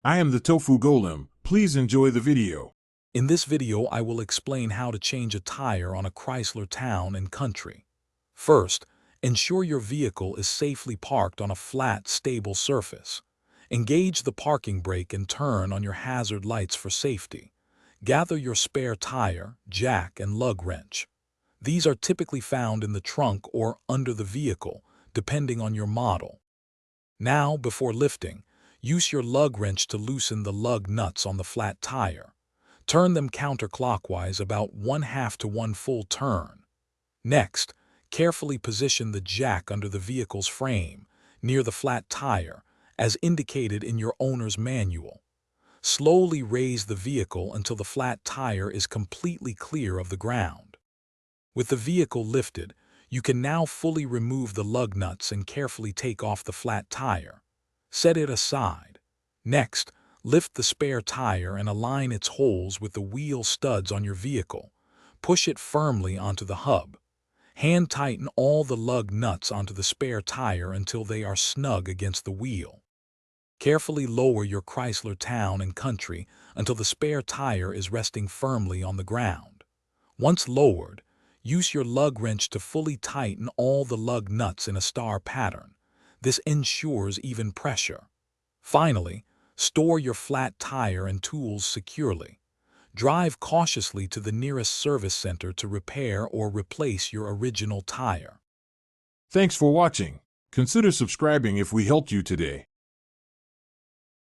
I am the Tofu Golem. Please enjoy the video. In this video, I will explain how to change a tire on a Chrysler Town and Country. First, ensure your vehicle is safely parked on a flat, stable surface. Engage the parking brake and turn on your hazard lights for safety. Gather your spare tire, jack, and lug wrench. These are typically found in the trunk or under the vehicle, depending on your model. Now, before lifting, use your lug wrench to loosen the lug nuts on the flat tire. Turn them counterclockwise about 1/2 to 1 full turn. Next, carefully position the jack under the vehicle's frame, near the flat tire, as indicated in your owner's manual. Slowly raise the vehicle until the flat tire is completely clear of the ground. With the vehicle lifted, you can now fully remove the lug nuts and carefully take off the flat tire. Set it aside. Next, lift the spare tire and align its holes with the wheel studs on your vehicle. Push it firmly onto the hub. Hand tighten all the lug nuts onto the spare tire until they are snug against the wheel. Carefully lower your Chrysler Town and Country until the spare tire is resting firmly on the ground. Once lowered, use your lug wrench to fully tighten all the lug nuts in a star pattern. This ensures even pressure. Finally, store your flat tire and tools securely. Drive cautiously to the nearest service center to repair or replace your original tire. Thanks for watching. Consider subscribing if we helped you today.